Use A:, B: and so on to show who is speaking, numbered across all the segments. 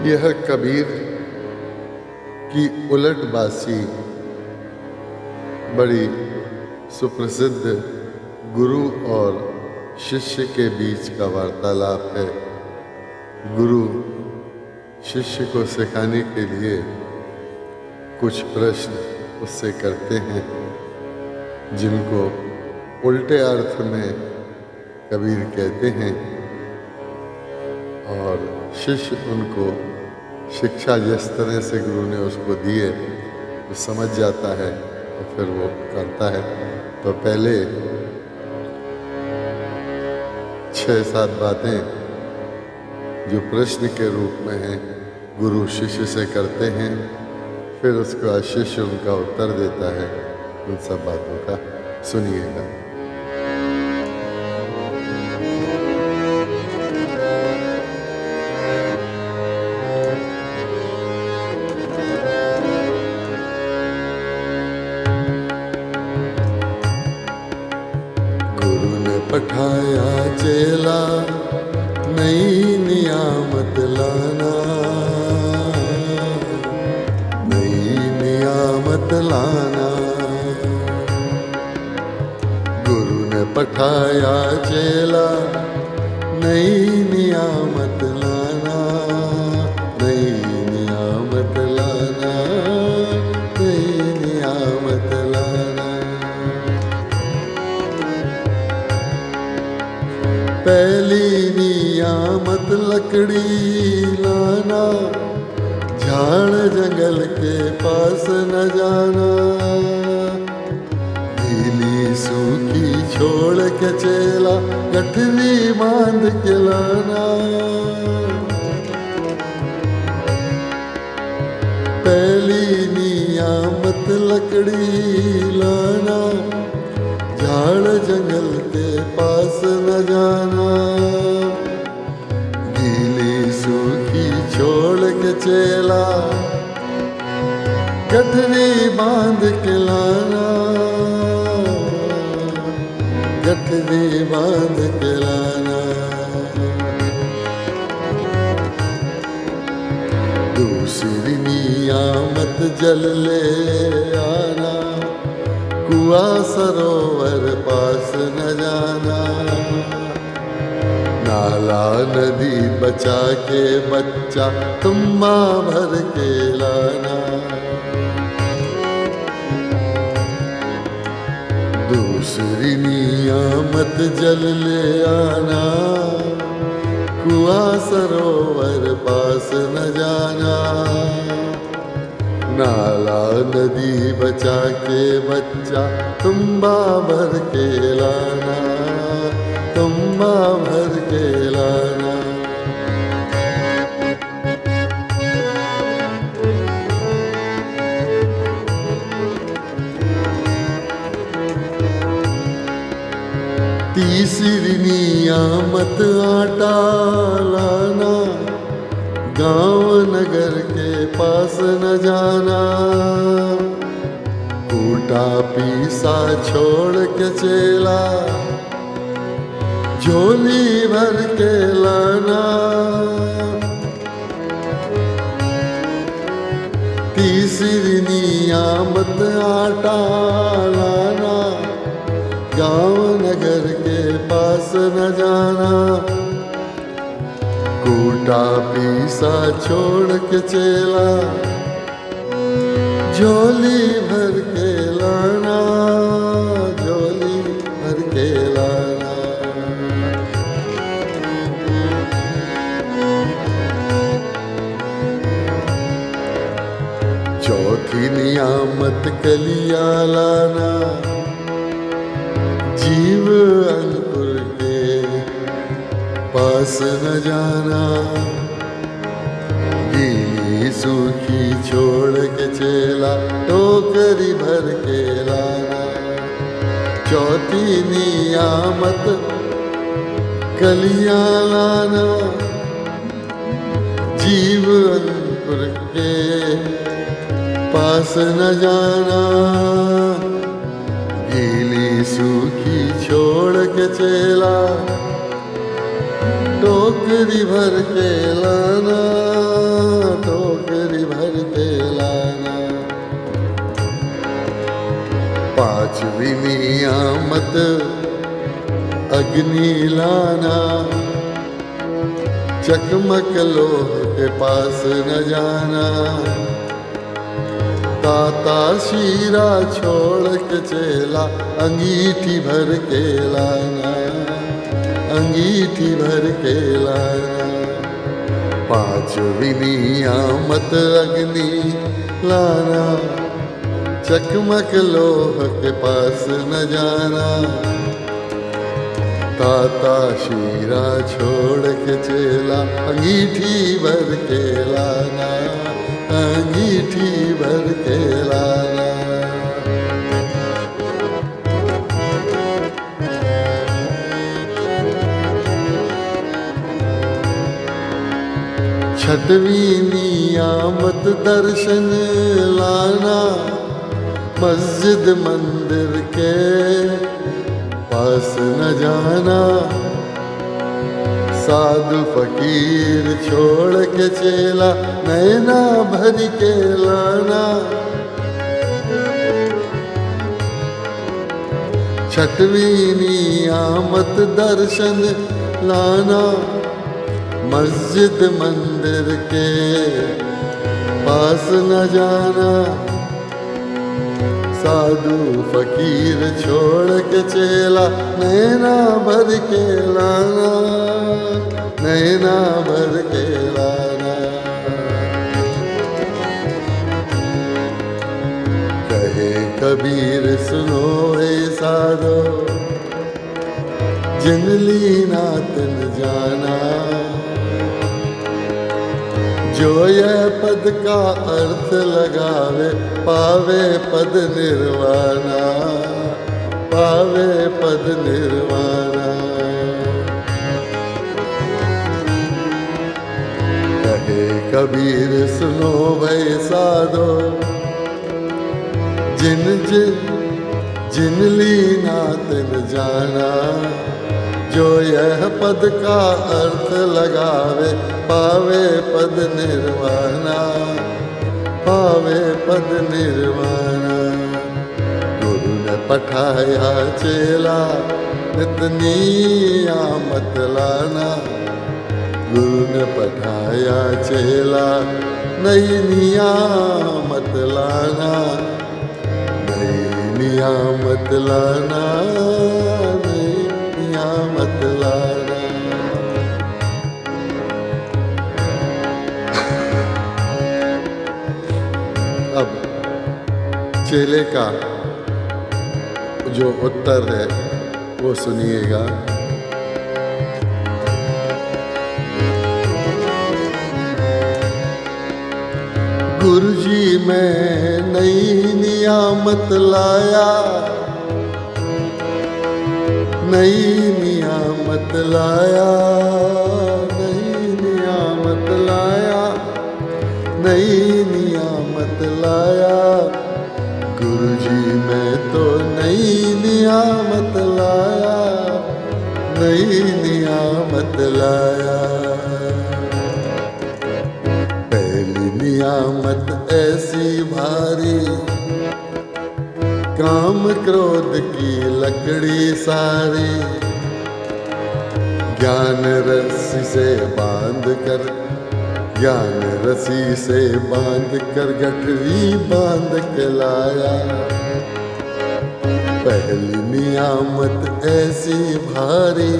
A: यह कबीर की उलटबासी बड़ी सुप्रसिद्ध गुरु और शिष्य के बीच का वार्तालाप है। गुरु शिष्य को सिखाने के लिए कुछ प्रश्न उससे करते हैं, जिनको उल्टे अर्थ में कबीर कहते हैं, और शिष्य उनको शिक्षा जिस तरह से गुरु ने उसको दिए वो समझ जाता है तो फिर वो करता है। तो पहले 6-7 बातें जो प्रश्न के रूप में हैं गुरु शिष्य से करते हैं, फिर उसके बाद शिष्य उनका उत्तर देता है। उन सब बातों का सुनिएगा। पठाया चेला नई नियामत लाना, नई नियामत लाना। गुरु ने पठाया चेला नई नियामत लाना, नई नियामत लाना, नई नियामत लाना। पहली नियामत लकड़ी लाना, झाड़ जंगल के पास न जाना। गीली सूखी छोड़ के चेला गठरी बांध के लाना। पहली नियामत लकड़ी लाना, झाड़ जंगल के पास न जाना। गीली सूखी छोड़ के चेला गठरी बांध के लाना, गठरी बांध के लाना। दूसरी नियामत जल ले आना, कुआं सरोवर पास न जाना। नाला नदी बचा के बच्चा तुम्बा भर के लाना। दूसरी नियामत जल ले आना, कुआं सरोवर पास न जाना। नाला नदी बचा के बच्चा तुम्बा भर के लाना, तुम्बा भर के लाना। तीसरी नियामत आटा लाना, गांव नगर के पास न जाना। कूटा पीसा छोड़ के चेला झोली भर के लाना। तीसरी नियामत आटा लाना, गांव नगर के पास न जाना। कूटा पीसा छोड़ के चेला झोली भर के लाना, झोली भर के लाना। चौथी नियामत कलिया लाना, जीव अंकुर के पास न जाना। गीली सूखी छोड़ के चेला टोकरी भर के लाना। चौथी नियामत कलिया लाना, जीव अंकुर के पास न जाना। गीली सूखी छोड़ के चेला टोकरी भर के लाना। पांचवी नियामत अग्नि लाना, चकमक लोह के पास न जाना, ताता शीरा छोड़ के चेला अंगीठी भर के लाना, अंगीठी भर के लाना। पांचवी नियामत अग्नि लाना, चकमक लोह के पास न जाना, ताता शीरा छोड़ के चेला अंगीठी भर के लाना, अंगीठी भर के लाना। छठवीं नियामत दर्शन लाना, मस्जिद मंदिर के पास न जाना, साधु फकीर छोड़ के चेला नैना भर के लाना। छठवीं नियामत दर्शन लाना, मस्जिद मंदिर के पास न जाना, साधु फकीर छोड़ के चेला नैना भर के लाना, नैना भर के लाना। कहे कबीर सुनो हे साधो, जिन लीना तिन जाना, जो यह पद का अर्थ लगावे पावे पद निर्वाणा, पावे पद निर्वाणा। कहे कबीर सुनो भई साधो, जिन जिन जिन लीना तिन जाना, जो यह पद का अर्थ लगावे पावे पद निर्वाणा, पावे पद निर्वाणा। गुरु ने पठाया चेला नित नियामत लाना, गुरु ने पठाया चेला नई नियामत लाना, नई नियामत लाना, नई नियामत लाना। अब चेले का जो उत्तर है वो सुनिएगा। गुरुजी मैं नई नियामत लाया, नई नियामत लाया, नई नियामत लाया, नई नियामत लाया। गुरुजी मैं तो नई नियामत लाया, नई नियामत लाया। पहली नियामत ऐसी भारी, काम क्रोध की लकड़ी सारी, ज्ञान रस्सी से बांध कर, ज्ञान रस्सी से बांध कर गठरी बांध के लाया। पहली नियामत ऐसी भारी,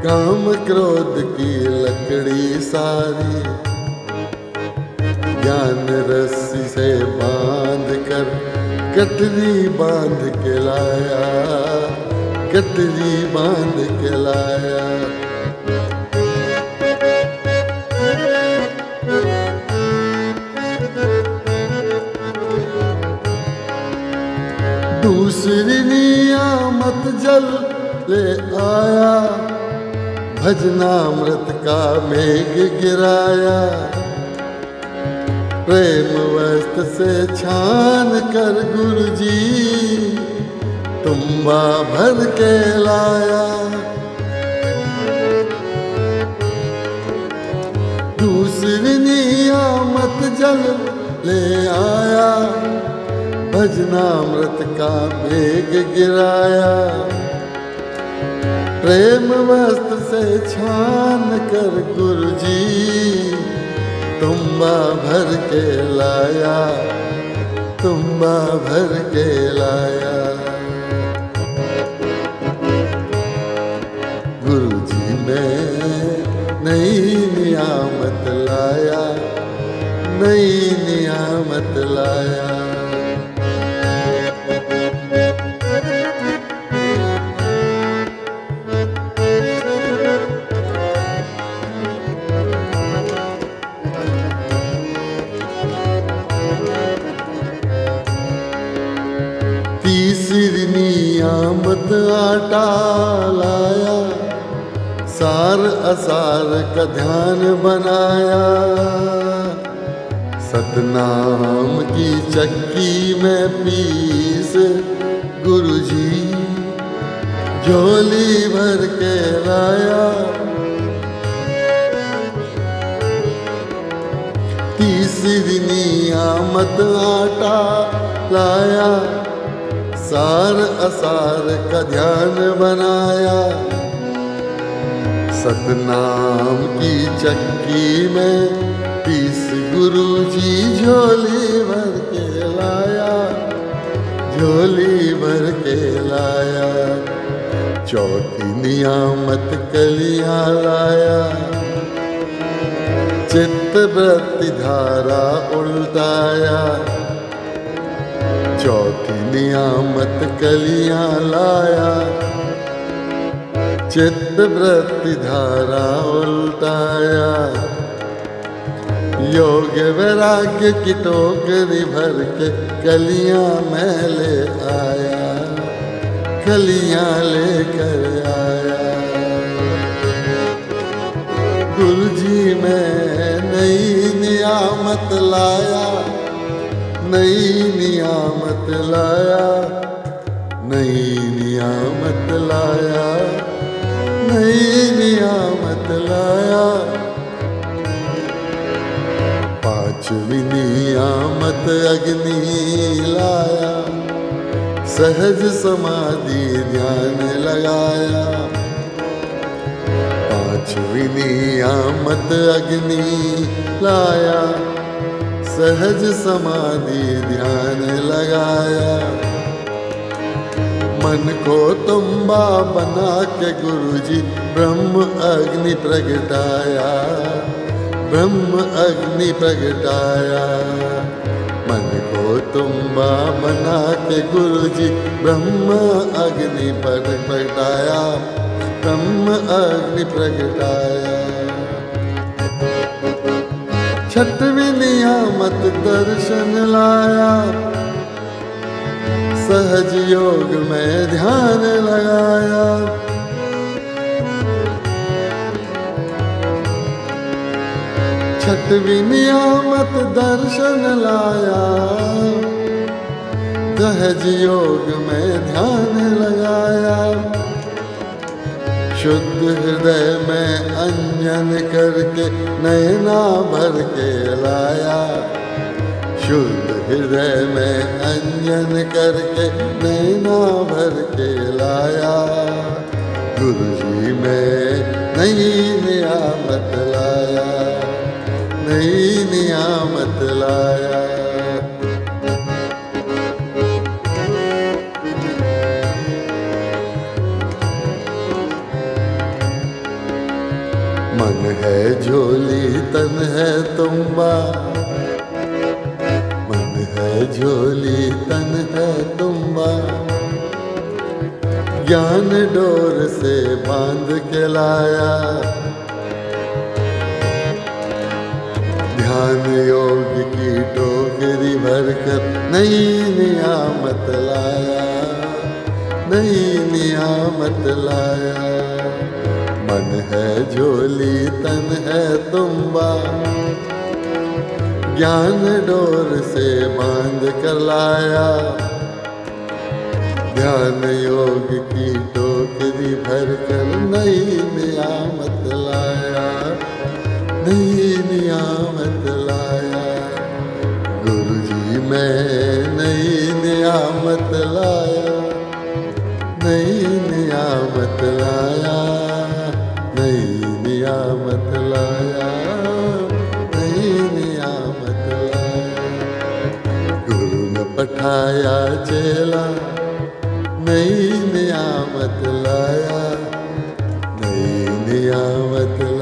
A: काम क्रोध की लकड़ी सारी, ज्ञान रस्सी से बांध कर गठरी बांध के लाया, गठरी बांध के लाया। दूसरी नियामत जल ले आया, भजनामृत का मेघ गिराया। प्रेम वस्त्र से छान कर गुरुजी तुम्बा भर के लाया। दूसरी नियामत जल ले आया, भजनामृत का मेघ गिराया, प्रेम वस्त्र से छान कर गुरुजी तुम्बा भर के लाया, तुम्बा भर के लाया। गुरुजी मैं नई नियामत लाया, नई नियामत लाया। तीसरी नियामत आटा लाया, सार असार का ध्यान बनाया। सतनाम की चक्की में पीस गुरुजी झोली भर के लाया। तीसरी नियामत आटा लाया, सार असार का ध्यान बनाया। सतनाम की चक्की में पीस गुरुजी झोली भर के लाया, झोली भर के लाया। चौथी नियामत कलियां लाया, चित्त वृत्ति धारा उल्टाया। चौथी नियामत कलियां लाया, चित्त वृत्ति धारा उल्टाया। योग वैराग्य की टोकरी भर के कलियां मैं ले आया, कलियां लेकर आया। गुरुजी मैं नई नियामत लाया, नई नियामत लाया, नई नियामत लाया, नई नियामत लाया। पांचवी नियामत अग्नि लाया, सहज समाधि ध्यान लगाया। पांचवी नियामत अग्नि लाया, सहज समाधि ध्यान लगाया। मन को तुम्बा बना के गुरुजी ब्रह्म अग्नि प्रगटाया, ब्रह्म अग्नि प्रगटाया। मन को तुम्बा बना के गुरुजी ब्रह्म अग्नि प्रगटाया, ब्रह्म अग्नि प्रगटाया। छठवीं नियामत दर्शन लाया, सहज योग में ध्यान लगाया। छठवीं नियामत दर्शन लाया, सहज योग में ध्यान लगाया। शुद्ध हृदय में अंजन करके नैना भर के लाया। शुद्ध हृदय में अंजन करके नैना भर के लाया। गुरुजी मैं नई नियामत लाया, नई नियामत लाया। मन है झोली तन है तुम्बा, मन है झोली तन है तुम्बा। ज्ञान डोर से बांध के लाया, ध्यान योग की टोकरी भरकर नई नियामत लाया, नई नियामत लाया। मन है झोली तन है तुम्बा, ज्ञान डोर से बांध कर लाया। ध्यान योग की टोकरी भर कर नई नियामत लाया, नई नियामत लाया। गुरुजी मैं नई लाया, नई नियामत लाया, नई नियामत लाया, नई नियामत लाया। गुरु ने पठाया चेला, नई नियामत लाया, नई नियामत